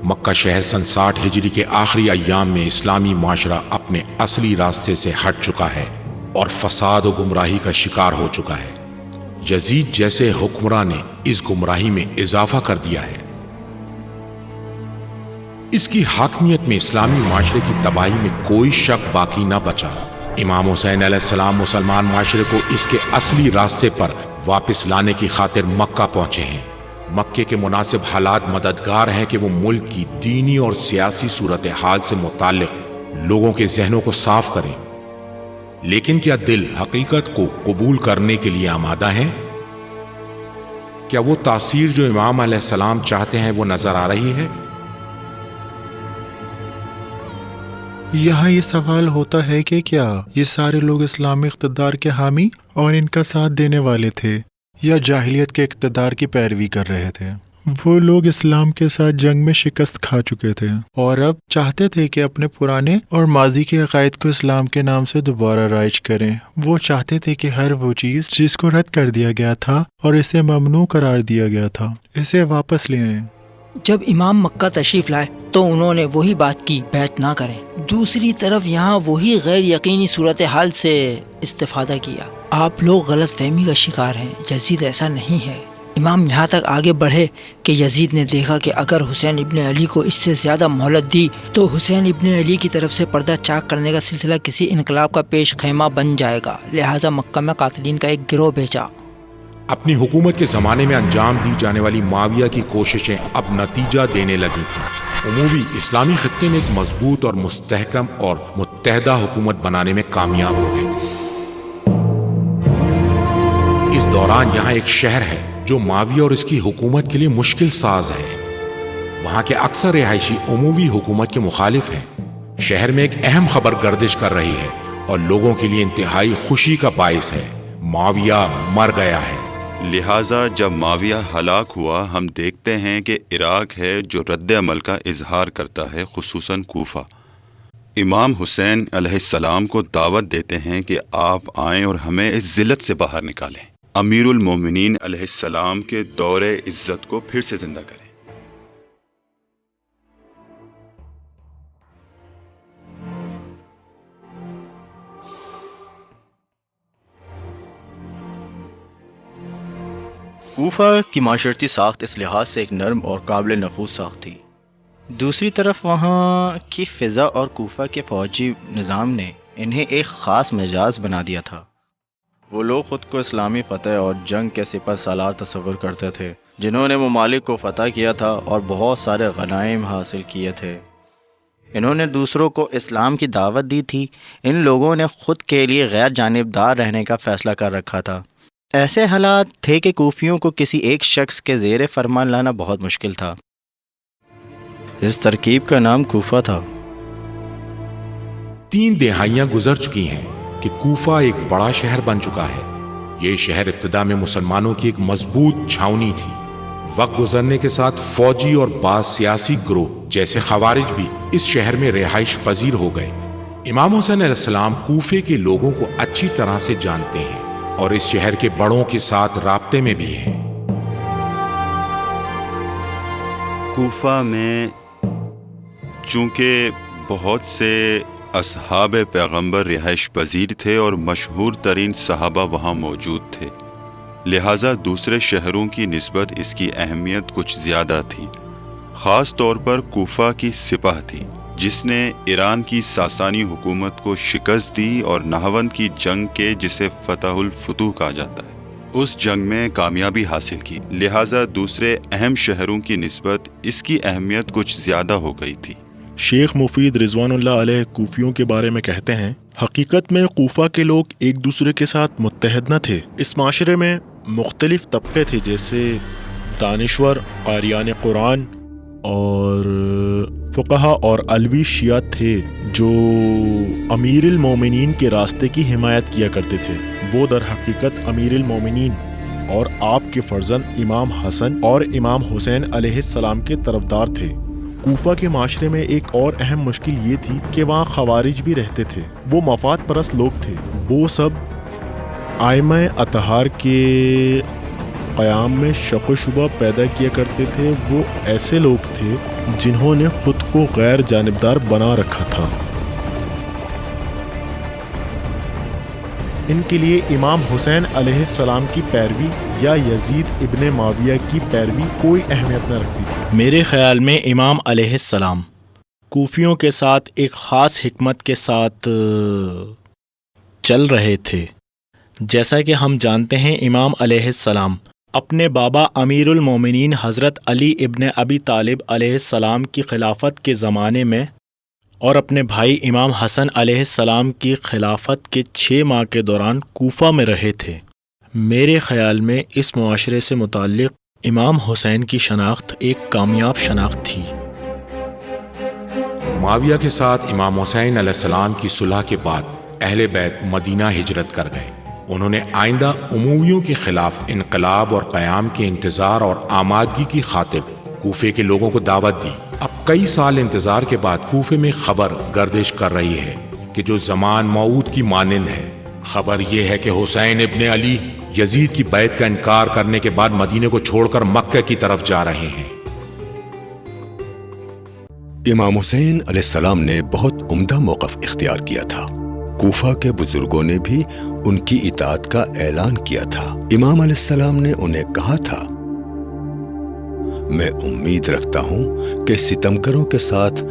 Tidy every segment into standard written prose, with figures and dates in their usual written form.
مکہ شہر سن 60 ہجری کے آخری ایام میں اسلامی معاشرہ اپنے اصلی راستے سے ہٹ چکا ہے اور فساد و گمراہی کا شکار ہو چکا ہے۔ یزید جیسے حکمراں نے اس گمراہی میں اضافہ کر دیا ہے۔ اس کی حاکمیت میں اسلامی معاشرے کی تباہی میں کوئی شک باقی نہ بچا۔ امام حسین علیہ السلام مسلمان معاشرے کو اس کے اصلی راستے پر واپس لانے کی خاطر مکہ پہنچے ہیں۔ مکے کے مناسب حالات مددگار ہیں کہ وہ ملک کی دینی اور سیاسی صورتحال سے متعلق لوگوں کے ذہنوں کو صاف کریں، لیکن کیا دل حقیقت کو قبول کرنے کے لیے آمادہ ہیں؟ کیا وہ تاثیر جو امام علیہ السلام چاہتے ہیں وہ نظر آ رہی ہے؟ یہاں یہ سوال ہوتا ہے کہ کیا یہ سارے لوگ اسلامی اقتدار کے حامی اور ان کا ساتھ دینے والے تھے، یا جاہلیت کے اقتدار کی پیروی کر رہے تھے؟ وہ لوگ اسلام کے ساتھ جنگ میں شکست کھا چکے تھے اور اب چاہتے تھے کہ اپنے پرانے اور ماضی کے عقائد کو اسلام کے نام سے دوبارہ رائج کریں۔ وہ چاہتے تھے کہ ہر وہ چیز جس کو رد کر دیا گیا تھا اور اسے ممنوع قرار دیا گیا تھا، اسے واپس لے آئیں۔ جب امام مکہ تشریف لائے تو انہوں نے وہی بات کی، بیعت نہ کریں۔ دوسری طرف یہاں وہی غیر یقینی صورتحال سے استفادہ کیا۔ آپ لوگ غلط فہمی کا شکار ہیں، یزید ایسا نہیں ہے۔ امام یہاں تک آگے بڑھے کہ یزید نے دیکھا کہ اگر حسین ابن علی کو اس سے زیادہ مہلت دی تو حسین ابن علی کی طرف سے پردہ چاک کرنے کا سلسلہ کسی انقلاب کا پیش خیمہ بن جائے گا، لہٰذا مکہ میں قاتلین کا ایک گروہ بھیجا۔ اپنی حکومت کے زمانے میں انجام دی جانے والی معاویہ کی کوششیں اب نتیجہ دینے لگی تھیں۔ عمومی اسلامی خطے میں ایک مضبوط اور مستحکم اور متحدہ حکومت بنانے میں کامیاب ہو گئے تھے۔ اس دوران یہاں ایک شہر ہے جو معاویہ اور اس کی حکومت کے لیے مشکل ساز ہے۔ وہاں کے اکثر رہائشی عمومی حکومت کے مخالف ہیں۔ شہر میں ایک اہم خبر گردش کر رہی ہے اور لوگوں کے لیے انتہائی خوشی کا باعث ہے۔ معاویہ مر گیا ہے۔ لہٰذا جب معاویہ ہلاک ہوا، ہم دیکھتے ہیں کہ عراق ہے جو رد عمل کا اظہار کرتا ہے، خصوصاً کوفہ۔ امام حسین علیہ السلام کو دعوت دیتے ہیں کہ آپ آئیں اور ہمیں اس ذلت سے باہر نکالیں، امیر المومنین علیہ السلام کے دور عزت کو پھر سے زندہ کریں۔ کوفہ کی معاشرتی ساخت اس لحاظ سے ایک نرم اور قابل نفوذ ساخت تھی۔ دوسری طرف وہاں کی فضا اور کوفہ کے فوجی نظام نے انہیں ایک خاص مزاج بنا دیا تھا۔ وہ لوگ خود کو اسلامی فتح اور جنگ کے سپہ سالار تصور کرتے تھے، جنہوں نے ممالک کو فتح کیا تھا اور بہت سارے غنائم حاصل کیے تھے۔ انہوں نے دوسروں کو اسلام کی دعوت دی تھی۔ ان لوگوں نے خود کے لیے غیر جانبدار رہنے کا فیصلہ کر رکھا تھا۔ ایسے حالات تھے کہ کوفیوں کو کسی ایک شخص کے زیر فرمان لانا بہت مشکل تھا۔ اس ترکیب کا نام کوفہ تھا۔ 3 دہائیاں گزر چکی ہیں کہ کوفہ ایک بڑا شہر بن چکا ہے۔ یہ شہر ابتدا میں مسلمانوں کی ایک مضبوط چھاؤنی تھی۔ وقت گزرنے کے ساتھ فوجی اور بعض سیاسی گروہ جیسے خوارج بھی اس شہر میں رہائش پذیر ہو گئے۔ امام حسین علیہ السلام کوفے کے لوگوں کو اچھی طرح سے جانتے ہیں اور اس شہر کے بڑوں کے ساتھ رابطے میں بھی ہیں۔ کوفہ میں چونکہ بہت سے اصحاب پیغمبر رہائش پذیر تھے اور مشہور ترین صحابہ وہاں موجود تھے، لہٰذا دوسرے شہروں کی نسبت اس کی اہمیت کچھ زیادہ تھی۔ خاص طور پر کوفہ کی سپہ تھی جس نے ایران کی ساسانی حکومت کو شکست دی اور نہاوند کی جنگ کے جسے فتح الفتوح کہا جاتا ہے اس جنگ میں کامیابی حاصل کی، لہٰذا دوسرے اہم شہروں کی نسبت اس کی اہمیت کچھ زیادہ ہو گئی تھی۔ شیخ مفید رضوان اللہ علیہ کوفیوں کے بارے میں کہتے ہیں، حقیقت میں کوفہ کے لوگ ایک دوسرے کے ساتھ متحد نہ تھے۔ اس معاشرے میں مختلف طبقے تھے، جیسے دانشور، قاریان قرآن اور فقہا اور علوی شیعہ تھے جو امیر المومنین کے راستے کی حمایت کیا کرتے تھے۔ وہ در حقیقت امیر المومنین اور آپ کے فرزند امام حسن اور امام حسین علیہ السلام کے طرفدار تھے۔ کوفہ کے معاشرے میں ایک اور اہم مشکل یہ تھی کہ وہاں خوارج بھی رہتے تھے۔ وہ مفاد پرست لوگ تھے۔ وہ سب ائمہ اطہار کے قیام میں شک و شبہ پیدا کیا کرتے تھے وہ ایسے لوگ تھے جنہوں نے خود کو غیر جانبدار بنا رکھا تھا۔ ان کے لیے امام حسین علیہ السلام کی پیروی یا یزید ابن معاویہ کی پیروی کوئی اہمیت نہ رکھتی تھی۔ میرے خیال میں امام علیہ السلام کوفیوں کے ساتھ ایک خاص حکمت کے ساتھ چل رہے تھے۔ جیسا کہ ہم جانتے ہیں امام علیہ السلام اپنے بابا امیر المومنین حضرت علی ابن ابی طالب علیہ السلام کی خلافت کے زمانے میں اور اپنے بھائی امام حسن علیہ السلام کی خلافت کے 6 ماہ کے دوران کوفہ میں رہے تھے۔ میرے خیال میں اس معاشرے سے متعلق امام حسین کی شناخت ایک کامیاب شناخت تھی۔ معاویہ کے ساتھ امام حسین علیہ السلام کی صلح کے بعد اہل بیت مدینہ ہجرت کر گئے۔ انہوں نے آئندہ امویوں کے خلاف انقلاب اور قیام کے انتظار اور آمادگی کی خاطر کوفے کے لوگوں کو دعوت دی۔ اب کئی سال انتظار کے بعد کوفے میں خبر گردش کر رہی ہے کہ جو زمان موعود کی مانند ہے۔ خبر یہ ہے کہ حسین ابن علی یزید کی بیعت کا انکار کرنے کے بعد مدینے کو چھوڑ کر مکہ کی طرف جا رہے ہیں۔ امام حسین علیہ السلام نے بہت عمدہ موقف اختیار کیا تھا۔ کوفہ کے بزرگوں نے بھی ان کی اطاعت کا اعلان کیا تھا۔ امام علیہ السلام نے انہیں کہا تھا، میں امید رکھتا ہوں کہ ستمگروں کے ساتھ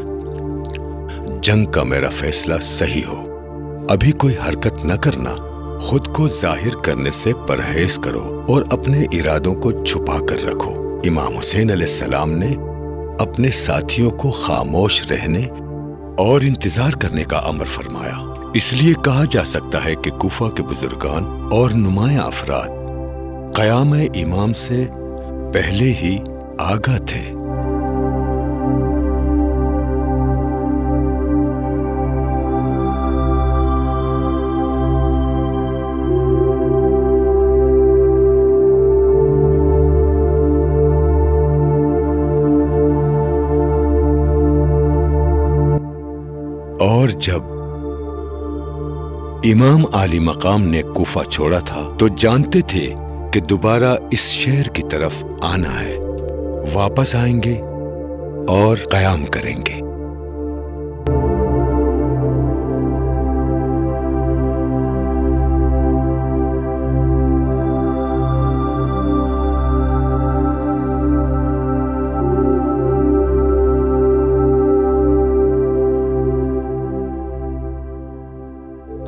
جنگ کا میرا فیصلہ صحیح ہو۔ ابھی کوئی حرکت نہ کرنا، خود کو ظاہر کرنے سے پرہیز کرو اور اپنے ارادوں کو چھپا کر رکھو۔ امام حسین علیہ السلام نے اپنے ساتھیوں کو خاموش رہنے اور انتظار کرنے کا امر فرمایا۔ اس لیے کہا جا سکتا ہے کہ کوفہ کے بزرگان اور نمایاں افراد قیام امام سے پہلے ہی آگاہ تھے۔ اور جب امام عالی مقام نے کوفہ چھوڑا تھا تو جانتے تھے کہ دوبارہ اس شہر کی طرف آنا ہے، واپس آئیں گے اور قیام کریں گے۔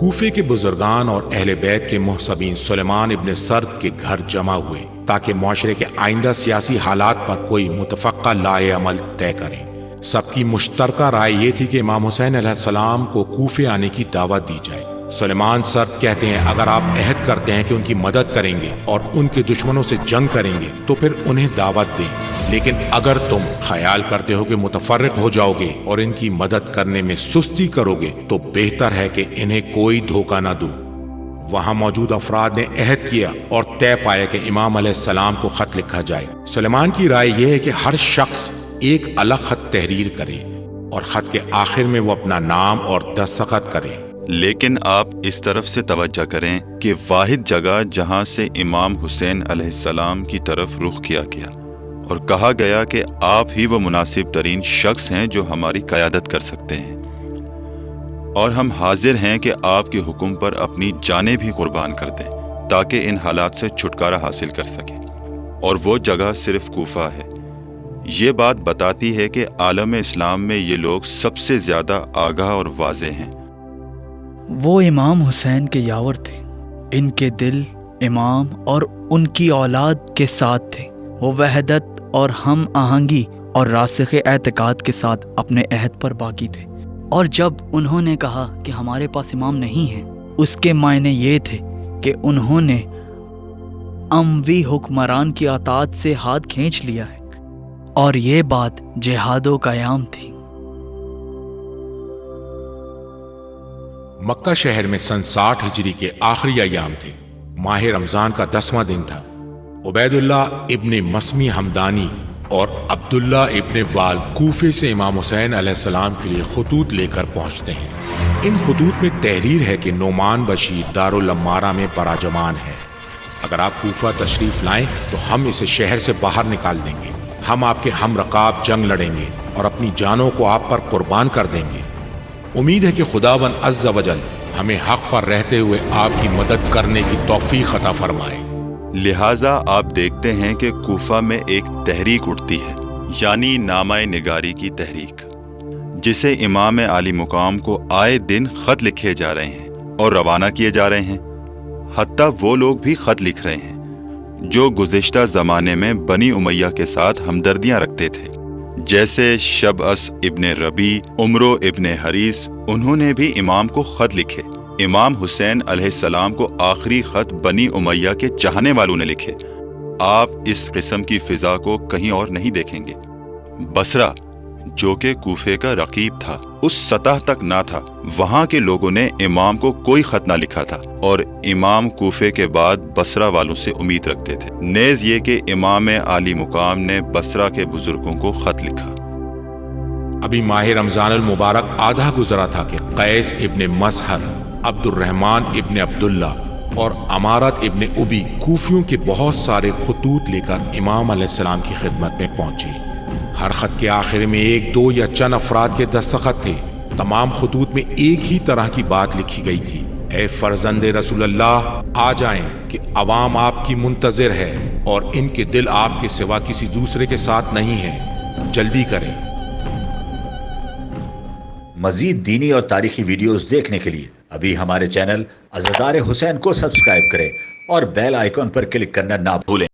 کوفے کے بزرگان اور اہل بیت کے محسبین سلیمان ابن سرد کے گھر جمع ہوئے تاکہ معاشرے کے آئندہ سیاسی حالات پر کوئی متفقہ لائے عمل طے کریں۔ سب کی مشترکہ رائے یہ تھی کہ امام حسین علیہ السلام کو کوفے آنے کی دعوت دی جائے۔ سلیمان سرد کہتے ہیں، اگر آپ عہد کرتے ہیں کہ ان کی مدد کریں گے اور ان کے دشمنوں سے جنگ کریں گے تو پھر انہیں دعوت دیں، لیکن اگر تم خیال کرتے ہو کہ متفرق ہو جاؤ گے اور ان کی مدد کرنے میں سستی کرو گے تو بہتر ہے کہ انہیں کوئی دھوکہ نہ دو۔ وہاں موجود افراد نے عہد کیا اور طے پایا کہ امام علیہ السلام کو خط لکھا جائے۔ سلیمان کی رائے یہ ہے کہ ہر شخص ایک الگ خط تحریر کرے اور خط کے آخر میں وہ اپنا نام اور دستخط کرے۔ لیکن آپ اس طرف سے توجہ کریں کہ واحد جگہ جہاں سے امام حسین علیہ السلام کی طرف رخ کیا گیا اور کہا گیا کہ آپ ہی وہ مناسب ترین شخص ہیں جو ہماری قیادت کر سکتے ہیں، اور ہم حاضر ہیں کہ آپ کے حکم پر اپنی جانیں بھی قربان کر دیں تاکہ ان حالات سے چھٹکارا حاصل کر سکیں، اور وہ جگہ صرف کوفہ ہے۔ یہ بات بتاتی ہے کہ عالم اسلام میں یہ لوگ سب سے زیادہ آگاہ اور واضح ہیں۔ وہ امام حسین کے یاور تھے، ان کے دل امام اور ان کی اولاد کے ساتھ تھے۔ وہ وحدت اور ہم آہنگی اور راسخ اعتقاد کے ساتھ اپنے عہد پر باقی تھے، اور جب انہوں نے کہا کہ ہمارے پاس امام نہیں ہے، اس کے معنی یہ تھے کہ انہوں نے اموی حکمران کی اطاعت سے ہاتھ کھینچ لیا ہے، اور یہ بات جہاد و قیام تھی۔ مکہ شہر میں سن 60 ہجری کے آخری ایام تھے۔ ماہ رمضان کا 10واں دن تھا۔ عبید اللہ ابن مسمی حمدانی اور عبداللہ ابن وال کوفے سے امام حسین علیہ السلام کے لیے خطوط لے کر پہنچتے ہیں۔ ان خطوط میں تحریر ہے کہ نعمان بشیر دارالامارہ میں براجمان ہے۔ اگر آپ کوفہ تشریف لائیں تو ہم اسے شہر سے باہر نکال دیں گے. ہم آپ کے ہم رکاب جنگ لڑیں گے اور اپنی جانوں کو آپ پر قربان کر دیں گے. امید ہے کہ خداوند عز و جل ہمیں حق پر رہتے ہوئے آپ کی مدد کرنے کی توفیق عطا فرمائے. لہٰذا آپ دیکھتے ہیں کہ کوفہ میں ایک تحریک اٹھتی ہے، یعنی نامہ نگاری کی تحریک، جسے امام عالی مقام کو آئے دن خط لکھے جا رہے ہیں اور روانہ کیے جا رہے ہیں. حتیٰ وہ لوگ بھی خط لکھ رہے ہیں جو گزشتہ زمانے میں بنی امیہ کے ساتھ ہمدردیاں رکھتے تھے، جیسے شبعث ابن ربی، عمرو ابن حریث. انہوں نے بھی امام کو خط لکھے. امام حسین علیہ السلام کو آخری خط بنی امیہ کے چاہنے والوں نے لکھے. آپ اس قسم کی فضا کو کہیں اور نہیں دیکھیں گے. بصرہ جو کہ کوفے کا رقیب تھا اس سطح تک نہ تھا. وہاں کے لوگوں نے امام کو کوئی خط نہ لکھا تھا اور امام کوفے کے بعد بصرہ والوں سے امید رکھتے تھے. نیز یہ کہ امام عالی مقام نے بصرہ کے بزرگوں کو خط لکھا. ابھی ماہ رمضان المبارک آدھا گزرا تھا کہ قیس ابن مسحر، عبد الرحمن ابن عبداللہ اور امارت ابن ابی کوفیوں کے بہت سارے خطوط لے کر امام علیہ السلام کی خدمت میں پہنچے. ہر خط کے آخر میں ایک دو یا چند افراد کے دستخط تھے. تمام خطوط میں ایک ہی طرح کی بات لکھی گئی تھی: اے فرزند رسول اللہ، آ جائیں کہ عوام آپ کی منتظر ہے اور ان کے دل آپ کے سوا کسی دوسرے کے ساتھ نہیں ہیں. جلدی کریں. مزید دینی اور تاریخی ویڈیوز دیکھنے کے لیے ابھی ہمارے چینل عزادار حسین کو سبسکرائب کریں اور بیل آئیکن پر کلک کرنا نہ بھولیں.